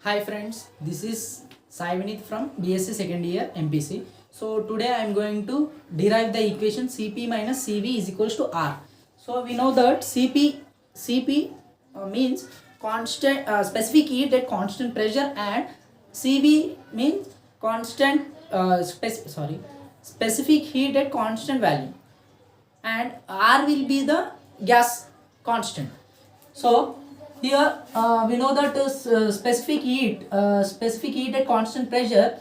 Hi friends, this is Sai Vinith from BSc second year MPC. So today I am going to derive the equation Cp minus Cv is equals to R. So we know that Cp means constant specific heat at constant pressure, and Cv means constant specific heat at constant value, and R will be the gas constant. So here we know that specific heat at constant pressure,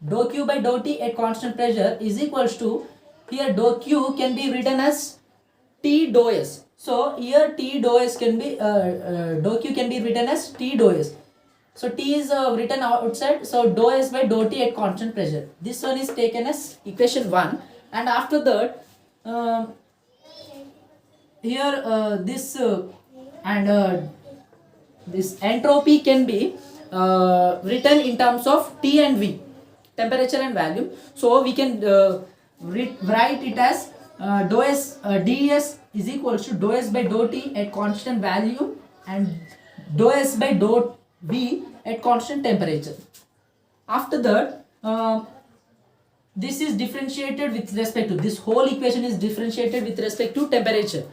dou Q by dou T at constant pressure is equals to, here dou Q can be written as T dou S. So here T dou S can be dou Q can be written as T dou S. So T is written outside, so dou S by dou T at constant pressure. This one is taken as equation 1, and after that here this entropy can be written in terms of T and V, temperature and volume. So we can write it as dou S dS is equals to dou S by dou T at constant value and dou S by dou V at constant temperature. After that this is differentiated with respect to, this whole equation is differentiated with respect to temperature.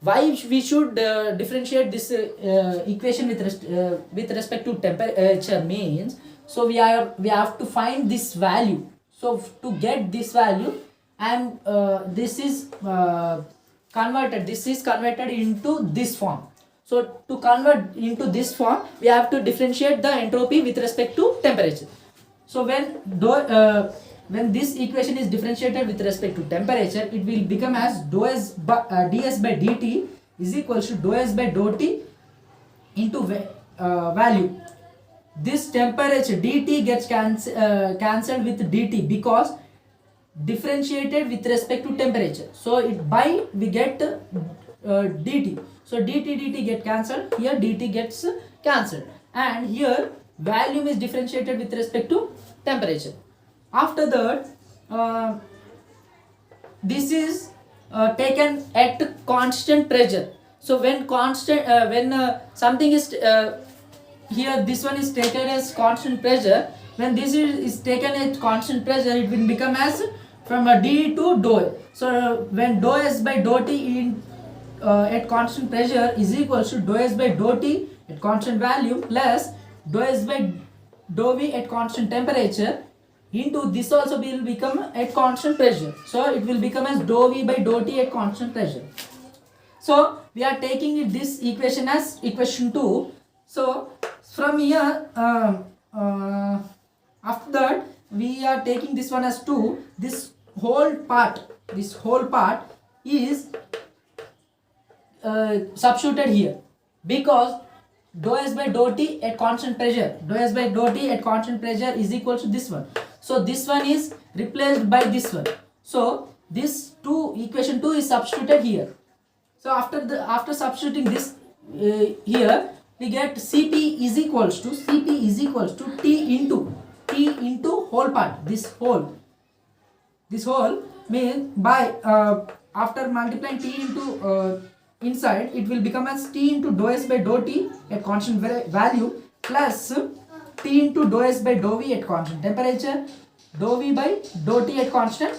Why we should differentiate this equation with respect to temperature means, so we have to find this value. So to get this value, and this is converted into this form. So to convert into this form, we have to differentiate the entropy with respect to temperature. So when this equation is differentiated with respect to temperature, it will become as dou S ds by dt is equals to dou S by dou T into value. This temperature dt gets cancelled with dt because differentiated with respect to temperature. So it by we get dt. So dt get cancelled. Here dt gets cancelled, and here volume is differentiated with respect to temperature. After that this is taken at constant pressure. So when something is here, this one is taken as constant pressure. When this is taken at constant pressure, it will become as from a d to dou. So when dou S by dou T at constant pressure is equals to dou S by dou T at constant value plus dou S by dou V at constant temperature into this also will become at constant pressure. So it will become as dou V by dou T at constant pressure. So we are taking this equation as equation 2. So from here after that we are taking this one as 2. This whole part is substituted here, because dou S by dou T at constant pressure, is equal to this one. So this one is replaced by this one. So this equation 2 is substituted here. So after substituting this here, we get Cp is equals to T into whole part. This whole means by after multiplying T into inside, it will become as T into dou S by dou T at constant value plus T into dou S by dou V at constant temperature, dou V by dou T at constant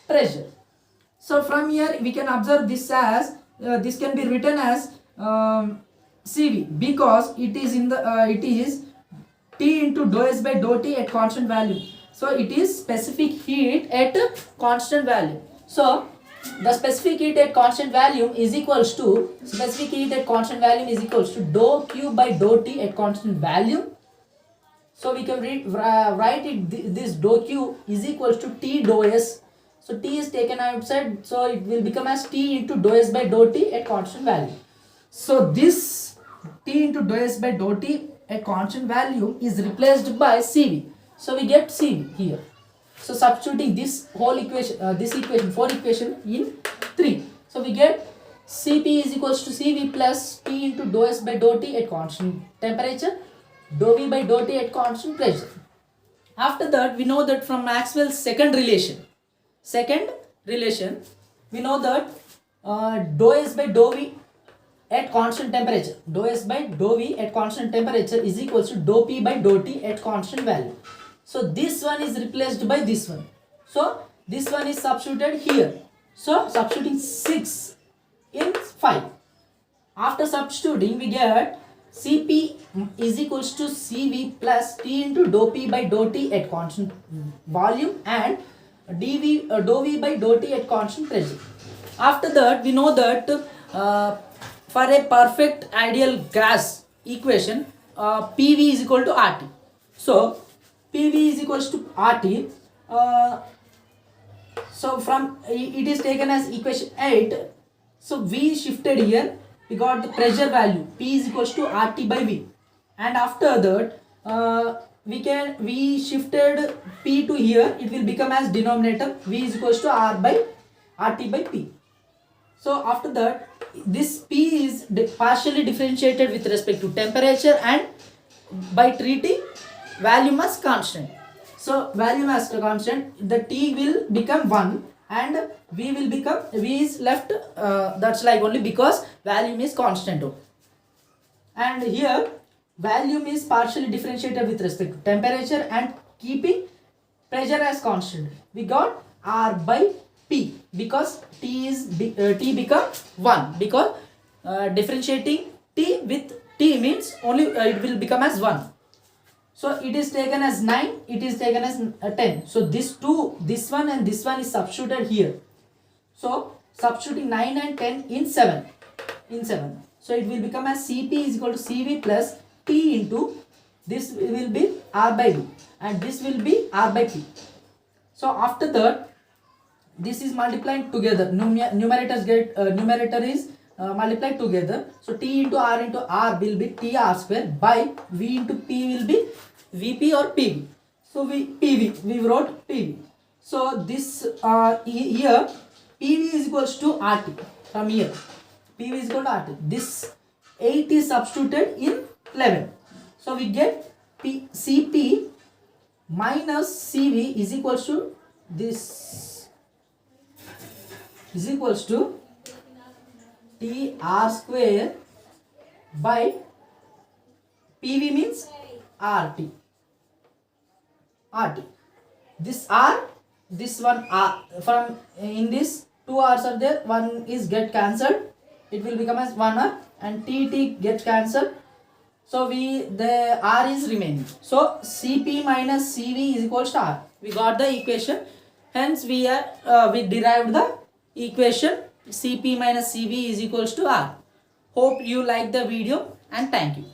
pressure. So from here we can observe this as this can be written as Cv, because it is T into dou S by dou T at constant value. So it is specific heat at constant value. So the specific heat at constant value is equals to dou Q by dou T at constant value. So we can write it, this dou Q is equals to T dou S. So T is taken outside, so it will become as T into dou S by dou T at constant value. So this T into dou S by dou T at constant value is replaced by Cv. So we get Cv here. So substituting this whole equation, four equation in 3. So we get Cp is equals to Cv plus T into dou S by dou T at constant temperature, dou V by dou T at constant pressure. After that, we know that from Maxwell's second relation, we know that dou S by dou V at constant temperature. Dou S by dou V at constant temperature is equals to dou P by dou T at constant value. So this one is replaced by this one. So this one is substituted here. So substituting 6 in 5. After substituting, we get Cp is equals to Cv plus T into dou P by dou T at constant volume and dV dou V by dou T at constant pressure. After that, we know that for a perfect ideal gas equation, PV is equal to RT. So PV is equals to RT. So from it is taken as equation 8. So V shifted here. We got the pressure value P is equals to RT by V, and after that we shifted P to here. It will become as denominator V is equals to R by RT by P. So after that, this P is partially differentiated with respect to temperature and by treating volume as constant. So volume as constant, the T will become 1 and V will become, V is left, that's like only because volume is constant. And here volume is partially differentiated with respect to temperature and keeping pressure as constant. We got R by P because T become 1 because differentiating T with T means only it will become as 1. So it is taken as 9, it is taken as 10. So this one and this one is substituted here. So substituting 9 and 10 in 7. So it will become as Cp is equal to Cv plus T into this will be R by V and this will be R by P. So after that, this is multiplied together. Numerators get numerator is multiplied together. So T into R will be TR square by V into P will be Vp or PV. So we wrote PV. So this here PV is equals to RT from here. PV is equal to RT. This 8 is substituted in 11. So we get Cp minus Cv is equals to this is equals to TR square by PV means RT. This R, this one R. From in this 2 R's are there, one is get cancelled. It will become as 1 R and T gets cancelled. So the R is remaining. So Cp minus Cv is equals to R. We got the equation. Hence we derived the equation Cp minus Cv is equals to R. Hope you like the video and thank you.